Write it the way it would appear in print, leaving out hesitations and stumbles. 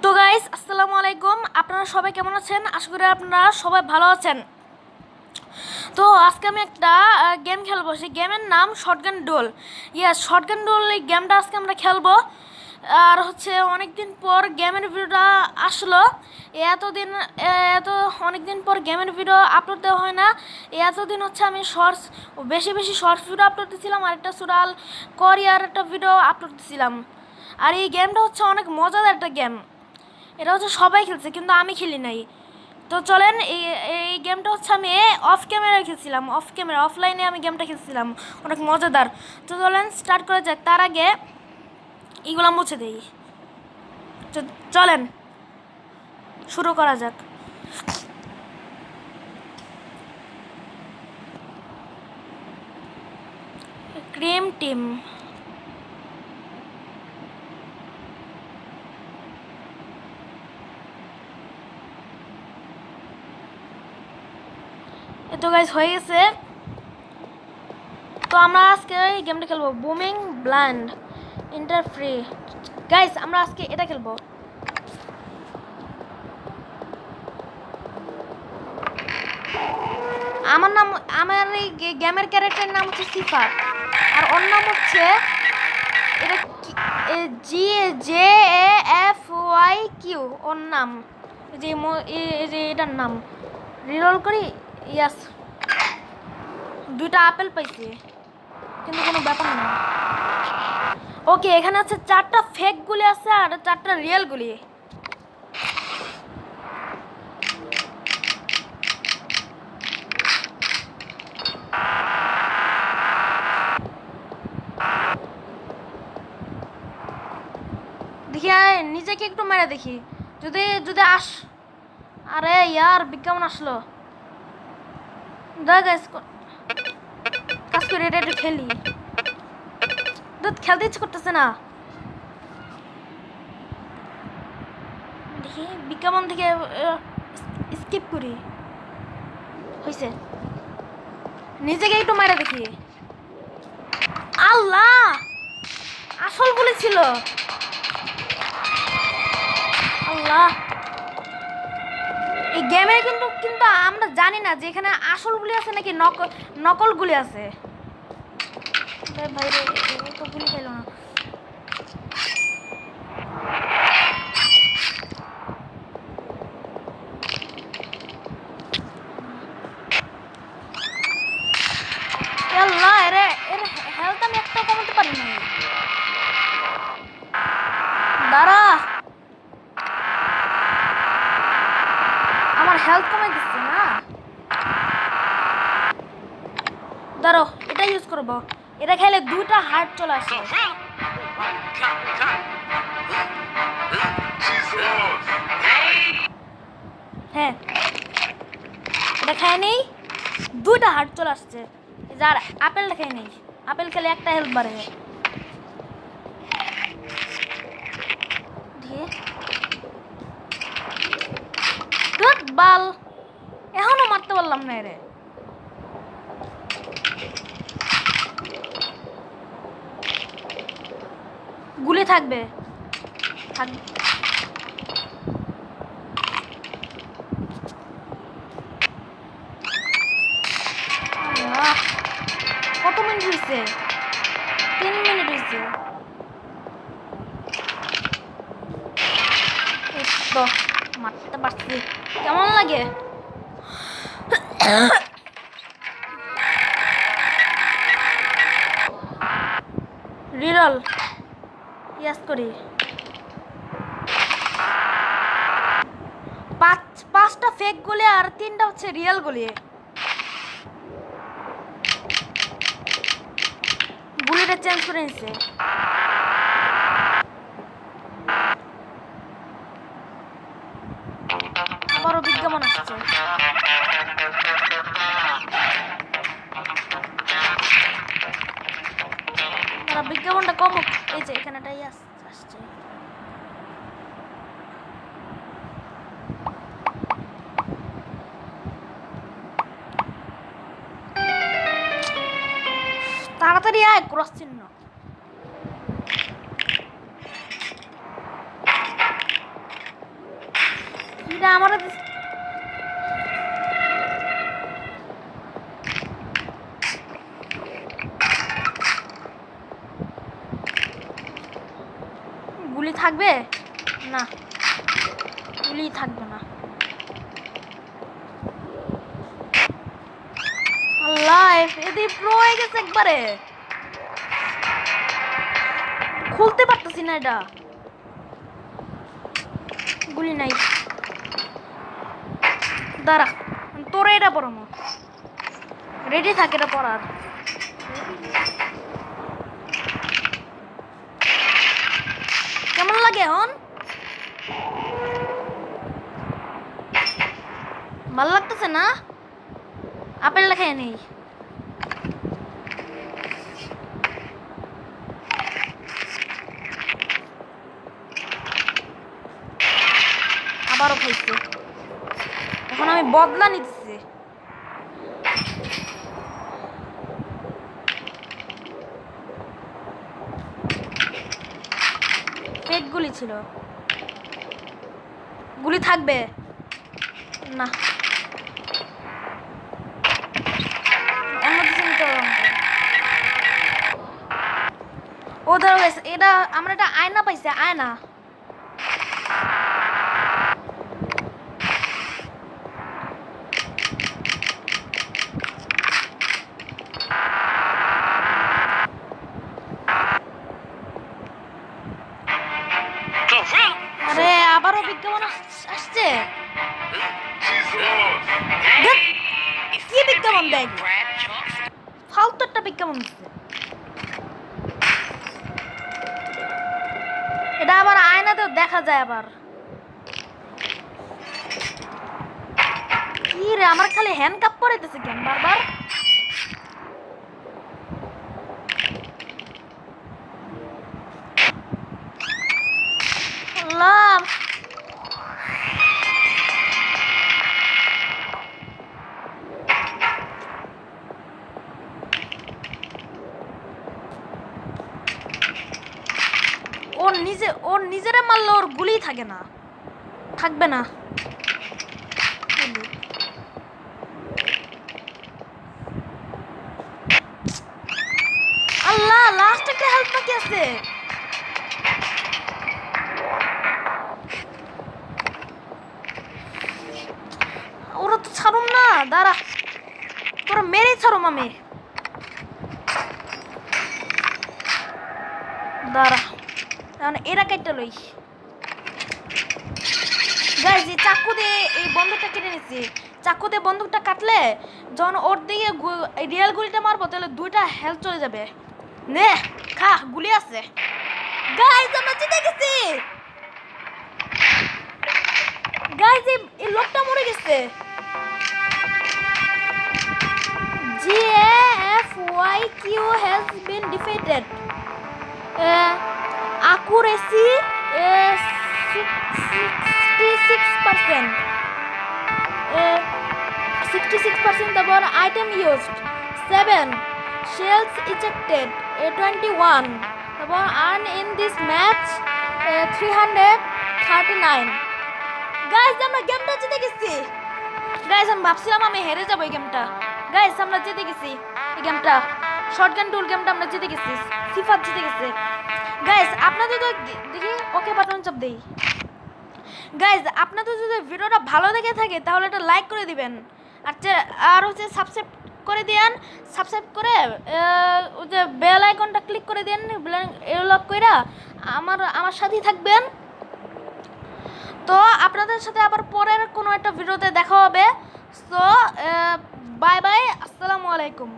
তো গাইস, আসসালামু আলাইকুম। আপনারা সবাই কেমন আছেন? আশা করি আপনারা সবাই ভালো আছেন। তো আজকে আমি একটা গেম খেলবো। সেই গেমের নাম শটগান ডুয়েল। শটগান ডুয়েল এই গেমটা আজকে আমরা খেলবো। আর হচ্ছে অনেকদিন পর গেমের ভিডিওটা আসলো। এতদিন এত অনেকদিন পর গেমের ভিডিও আপলোড দেওয়া হয় না। এতদিন হচ্ছে আমি শর্টস বেশি শর্টস ভিডিও আপলোড দিয়েছিলাম, আর একটা সুরাল কোরিয়ার একটা ভিডিও আপলোড দিয়েছিলাম। আর এই গেমটা হচ্ছে অনেক মজাদার একটা গেম। এটা হচ্ছে সবাই খেলছে, কিন্তু আমি খেলি নাই। তো চলেন, এই গেমটা হচ্ছে আমি অফ ক্যামেরায় খেলছিলাম, অফলাইনে আমি গেমটা খেলছিলাম, অনেক মজাদার। তো চলেন স্টার্ট করা যাক। তার আগে এইগুলো মুছে দেই। চলেন শুরু করা যাক। ক্রিম টিম, তো গাইস হয়ে গেছে। তো আমরা আজকে এই গেমটা খেলবো, booming bland inter free. Guys আমরা আজকে এটা খেলবো। আমার এই গেমের ক্যারেক্টারের নাম হচ্ছে সিফাত, আর ওর নাম হচ্ছে এটা JAFYQ ওর নাম। এই যে এটার নাম রিরোল করি। ইয়াস, দুইটা আপেল পাইছি, কিন্তু কোনো ব্যাপার না। ওকে, এখানে আছে 4টা ফেক গুলি আছে আর 4টা রিয়েল গুলি। দেখি নিজেকে একটু মেরে দেখি, যদি যদি আরে ইয়ার বিজ্ঞাপন আসলো। কাজ করে এটা একটু খেলি। খেলতে ইচ্ছে করতেছে না। দেখি বিজ্ঞাপন থেকে স্কিপ করি। হয়েছে, নিজেকে একটু মেরে দেখি। আল্লাহ, আসল বলেছিল। আল্লাহ, এই গেমে কিন্তু আমরা জানি না যে এখানে আসল গুলি আছে নাকি নকল গুলি আছে। ভাই রে, তো গুলি খেলো না। আল্লাহ, এর হেলথ আমি একটা কমাতে পারি না। দাঁড়া, আমার হেলথ কমে দিচ্ছে না। দাঁড়ো, এটা ইউজ করবো। এটা খেলে 2টা হার্ট চলে আসে। হ্যাঁ, এটা খায় নেই, 2টা হার্ট চলে আসছে। যার আপেলটা খায় নেই, আপেল খেলে একটা হেলথ বাড়ে। বাল, এখনো মারতে পারলাম না এরে। গুলি থাকবে কত মিনিট হয়েছে? 3 মিনিট হয়েছে। তো মারতে পারছি, কেমন লাগে? রিরল ইয়াস করি। 5টা ফেক গুলি আর 3টা হচ্ছে রিয়েল গুলি। গুলিটা চেঞ্জ করে নিছে। আবারও বিজ্ঞাপন আসছে। বিজ্ঞাপনটা কম, এই যে এখানেটাই আসছে। তাড়াতাড়ি আয়, ক্রস চিহ্ন। এটা আমার গুলি থাকবে না, গুলি থাকবে না। আল্লাহ, এদি প্রো হয়ে গেছে একবারে, খুলতে পারতেছি না এটা, গুলি নাই। দাঁড়া, তোরে এটা পড়ানো রেডি থাকে, এটা পড়ার। কেমন লাগে এখন? ভালো লাগতেছে না? আপেল লেখায় নেই। আবারও খাইছে, এখন আমি বদলা নিচ্ছি। ফেক গুলি ছিল, গুলি থাকবে না, অন্য কিছু নিতে হবে। ও ধরো গেছে, এটা আমরা একটা আয়না পাইছি, আয়না। আরে আবারও বিজ্ঞাপন আসছে, কি বিজ্ঞাপন দেখ, ফালতু একটা বিজ্ঞাপন দিচ্ছে। এটা আবার আয়নাতেও দেখা যায় আবার। কি রে, আমার খালি হ্যান্ড কাপ পরাইতেছে কেন বারবার? আল্লাহ, ওর নিজেরে মারলে ওর গুলি থাকে না, থাকবে না। আল্লাহ, লাস্ট একটা হেল্প বাকি আছে। ওরা তো ছাড়ুন না, দাঁড়া, তোরা মেরেই ছাড়ুম আমি। দাঁড়া, এরা কেটে লই। গাইস, এই চাকু দিয়ে এই বন্দুকটা কেটে নিচ্ছি। চাকু দিয়ে বন্দুকটা কাটলে যখন ওর দিকে রিয়েল গুলিটা মারবো, তাহলে 2টা হেলথ চলে যাবে। নে খা, গুলি আছে। গাইস, আমরা জিতে গেছি। গাইস, এই লোকটা মরে গেছে। Jafyq has been defeated. Accuracy 66%. 66% তারপর item used 7, shells ejected 21, তারপর earn in this match 339. Guys, আমরা গেমটা জিতে গেছি। গাইস, আমি ভাবছিলাম আমি হেরে যাবো এই গেমটা। গাইস, আমরা জিতে গেছি এই গেমটা। শটগান ডুয়েল গেমটা আমরা জিতে গেছি, সিফাত জিতে গেছে। গাইস, আপনাদের তো দেখি ওকে বাটন চাপ দেই। গাইস, আপনাদের যদি ভিডিওটা ভালো লেগে থাকে তাহলে একটা লাইক করে দিবেন, আর হচ্ছে সাবস্ক্রাইব করে দেন। সাবস্ক্রাইব করে ওই যে বেল আইকনটা ক্লিক করে দেন, লক কইরা আমার সাথেই থাকবেন। তো আপনাদের সাথে আবার পরের কোনো একটা ভিডিওতে দেখা হবে। সো বাই বাই, আসসালামু আলাইকুম।